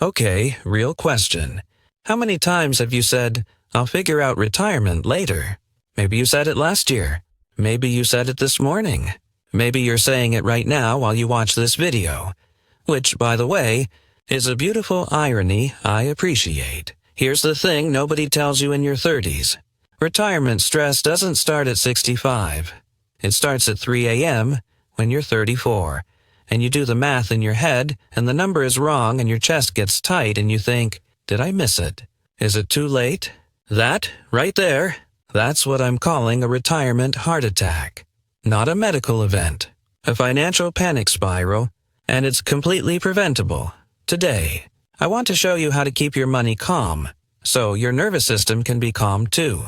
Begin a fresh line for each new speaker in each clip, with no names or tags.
Okay, real question. How many times have you said, "I'll figure out retirement later"? Maybe you said it last year. Maybe you said it this morning. Maybe you're saying it right now while you watch this video. Which, by the way, is a beautiful irony I appreciate. Here's the thing nobody tells you in your 30s. Retirement stress doesn't start at 65. It starts at 3 a.m. when you're 34. And you do the math in your head, and the number is wrong, and your chest gets tight, and you think, did I miss it? Is it too late? That, right there, that's what I'm calling a retirement heart attack. Not a medical event, a financial panic spiral, and it's completely preventable. Today, I want to show you how to keep your money calm, so your nervous system can be calm too.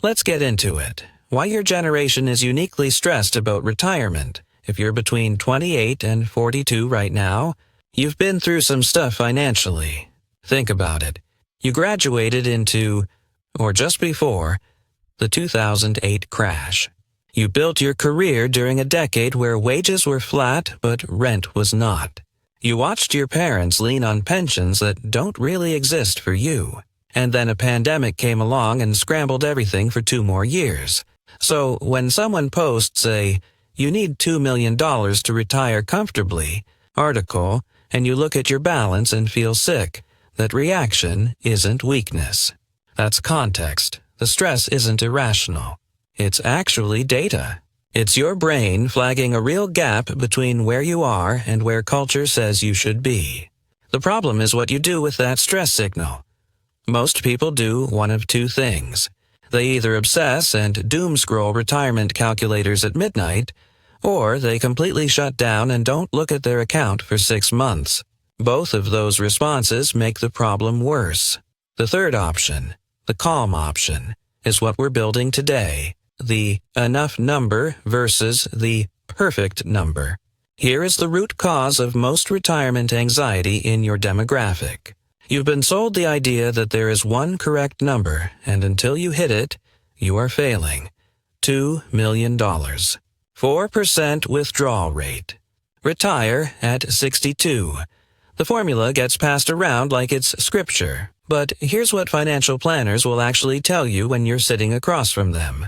Let's get into it. Why your generation is uniquely stressed about retirement. If you're between 28 and 42 right now, you've been through some stuff financially. Think about it. You graduated into, or just before, the 2008 crash. You built your career during a decade where wages were flat but rent was not. You watched your parents lean on pensions that don't really exist for you. And then a pandemic came along and scrambled everything for 2 more years. So when someone posts a "You need $2 million to retire comfortably" article, and you look at your balance and feel sick, that reaction isn't weakness. That's context. The stress isn't irrational. It's actually data. It's your brain flagging a real gap between where you are and where culture says you should be. The problem is what you do with that stress signal. Most people do one of 2 things. They either obsess and doom scroll retirement calculators at midnight, or they completely shut down and don't look at their account for 6 months. Both of those responses make the problem worse. The third option, the calm option, is what we're building today. The enough number versus the perfect number. Here is the root cause of most retirement anxiety in your demographic. You've been sold the idea that there is one correct number, and until you hit it, you are failing. $2 million. 4% withdrawal rate. Retire at 62. The formula gets passed around like it's scripture, but here's what financial planners will actually tell you when you're sitting across from them.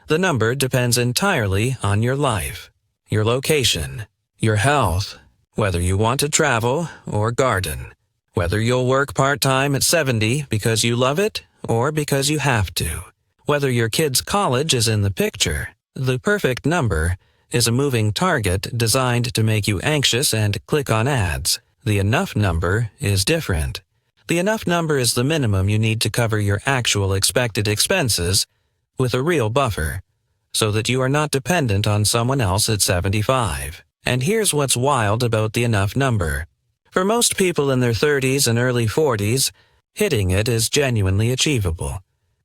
The number depends entirely on your life, your location, your health, whether you want to travel or garden, whether you'll work part-time at 70 because you love it or because you have to, whether your kid's college is in the picture. The perfect number is a moving target designed to make you anxious and click on ads. The enough number is different. The enough number is the minimum you need to cover your actual expected expenses with a real buffer, so that you are not dependent on someone else at 75. And here's what's wild about the enough number. For most people in their 30s and early 40s, hitting it is genuinely achievable.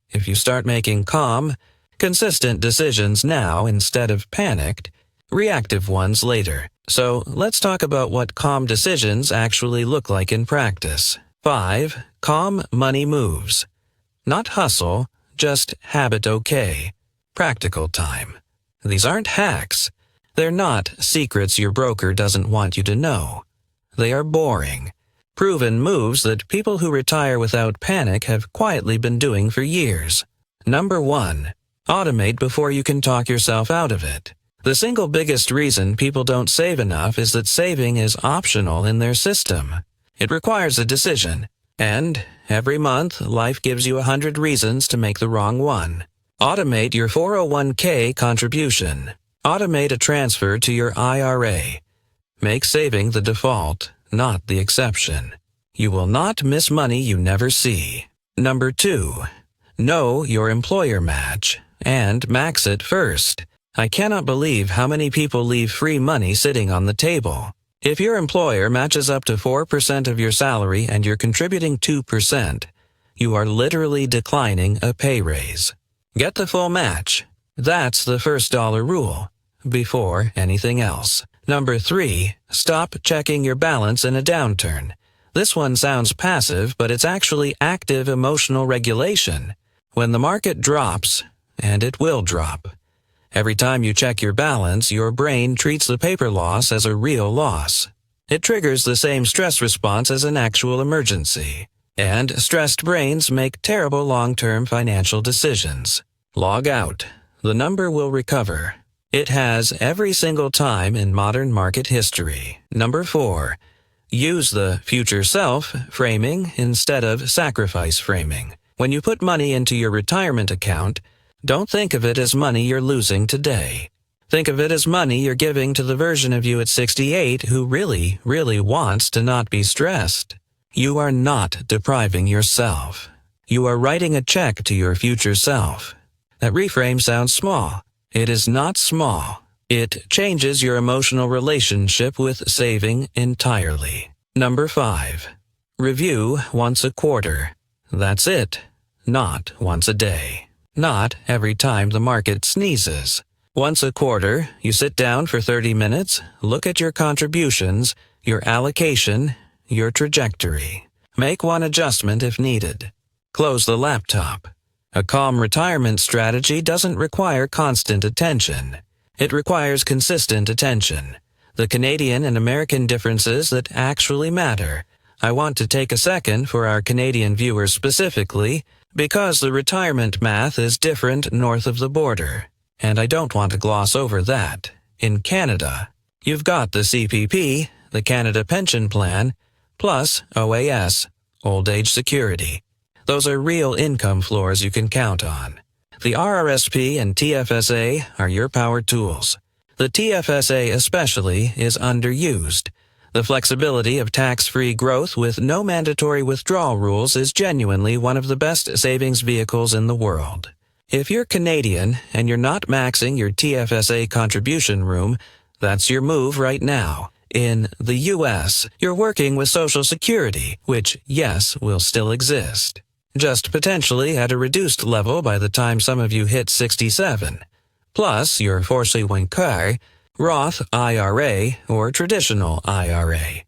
If you start making calm, consistent decisions now instead of panicked, reactive ones later. So let's talk about what calm decisions actually look like in practice. 5. Calm money moves. Not hustle, just habit okay. Practical time. These aren't hacks. They're not secrets your broker doesn't want you to know. They are boring, proven moves that people who retire without panic have quietly been doing for years. Number 1. Automate before you can talk yourself out of it. The single biggest reason people don't save enough is that saving is optional in their system. It requires a decision, and every month life gives you 100 reasons to make the wrong one. Automate your 401k contribution. Automate a transfer to your IRA. Make saving the default, not the exception. You will not miss money you never see. Number 2. Know your employer match, and max it first. I cannot believe how many people leave free money sitting on the table. If your employer matches up to 4% of your salary and you're contributing 2%, you are literally declining a pay raise. Get the full match. That's the first dollar rule, before anything else. Number 3, stop checking your balance in a downturn. This one sounds passive, but it's actually active emotional regulation. When the market drops, and it will drop, every time you check your balance, your brain treats the paper loss as a real loss. It triggers the same stress response as an actual emergency. And stressed brains make terrible long-term financial decisions. Log out. The number will recover. It has every single time in modern market history. Number 4. Use the future self framing instead of sacrifice framing. When you put money into your retirement account, don't think of it as money you're losing today. Think of it as money you're giving to the version of you at 68 who really, really wants to not be stressed. You are not depriving yourself. You are writing a check to your future self. That reframe sounds small. It is not small. It changes your emotional relationship with saving entirely. Number 5. Review once a quarter. That's it. Not once a day. Not every time the market sneezes. Once a quarter, you sit down for 30 minutes, look at your contributions, your allocation, your trajectory. Make one adjustment if needed. Close the laptop. A calm retirement strategy doesn't require constant attention. It requires consistent attention. The Canadian and American differences that actually matter. I want to take a second for our Canadian viewers specifically, because the retirement math is different north of the border. And I don't want to gloss over that. In Canada, you've got the CPP, the Canada Pension Plan, plus OAS, Old Age Security. Those are real income floors you can count on. The RRSP and TFSA are your power tools. The TFSA especially is underused. The flexibility of tax-free growth with no mandatory withdrawal rules is genuinely one of the best savings vehicles in the world. If you're Canadian and you're not maxing your TFSA contribution room, that's your move right now. In the U.S., you're working with Social Security, which, yes, will still exist. Just potentially at a reduced level by the time some of you hit 67. Plus your forcément, Roth IRA or traditional IRA.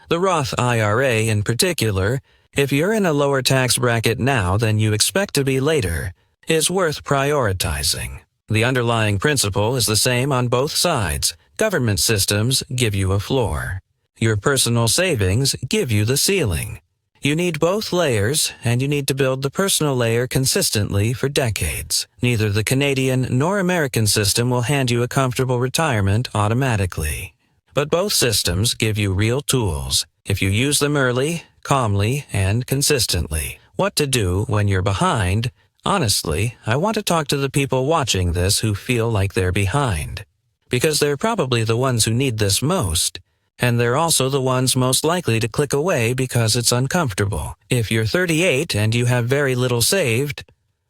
The Roth IRA in particular, if you're in a lower tax bracket now than you expect to be later, is worth prioritizing. The underlying principle is the same on both sides. Government systems give you a floor. Your personal savings give you the ceiling. You need both layers, and you need to build the personal layer consistently for decades. Neither the Canadian nor American system will hand you a comfortable retirement automatically. But both systems give you real tools, if you use them early, calmly, and consistently. What to do when you're behind? Honestly, I want to talk to the people watching this who feel like they're behind. Because they're probably the ones who need this most. And they're also the ones most likely to click away because it's uncomfortable. If you're 38 and you have very little saved,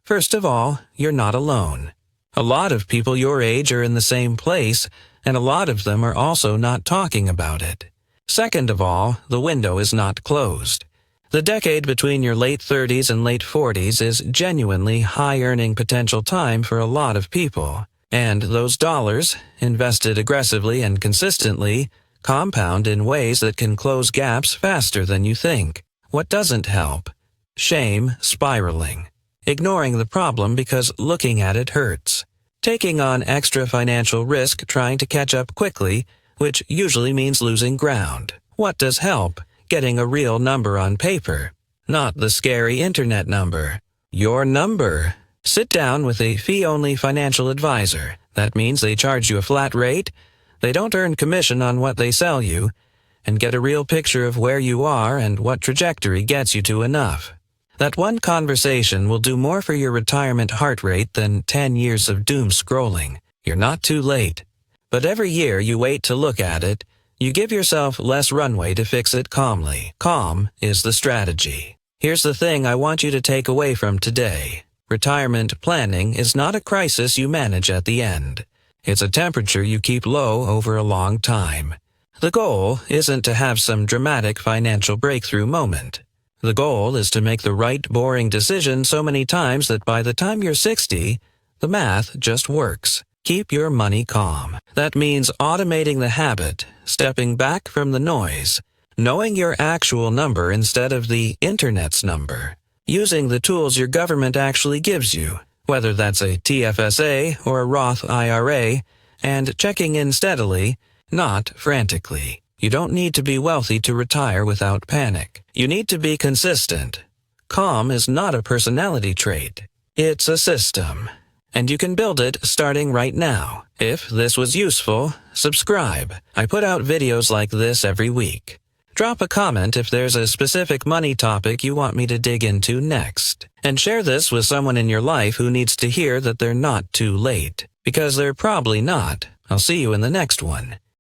first of all, you're not alone. A lot of people your age are in the same place, and a lot of them are also not talking about it. Second of all, the window is not closed. The decade between your late 30s and late 40s is genuinely high-earning potential time for a lot of people. And those dollars, invested aggressively and consistently, compound in ways that can close gaps faster than you think. What doesn't help? Shame spiraling. Ignoring the problem because looking at it hurts. Taking on extra financial risk trying to catch up quickly, which usually means losing ground. What does help? Getting a real number on paper. Not the scary internet number. Your number. Sit down with a fee-only financial advisor. That means they charge you a flat rate, they don't earn commission on what they sell you, and get a real picture of where you are and what trajectory gets you to enough. That one conversation will do more for your retirement heart rate than 10 years of doom scrolling. You're not too late. But every year you wait to look at it, you give yourself less runway to fix it calmly. Calm is the strategy. Here's the thing I want you to take away from today. Retirement planning is not a crisis you manage at the end. It's a temperature you keep low over a long time. The goal isn't to have some dramatic financial breakthrough moment. The goal is to make the right boring decision so many times that by the time you're 60, the math just works. Keep your money calm. That means automating the habit, stepping back from the noise, knowing your actual number instead of the internet's number, using the tools your government actually gives you, whether that's a TFSA or a Roth IRA, and checking in steadily, not frantically. You don't need to be wealthy to retire without panic. You need to be consistent. Calm is not a personality trait. It's a system. And you can build it starting right now. If this was useful, subscribe. I put out videos like this every week. Drop a comment if there's a specific money topic you want me to dig into next. And share this with someone in your life who needs to hear that they're not too late. Because they're probably not. I'll see you in the next one.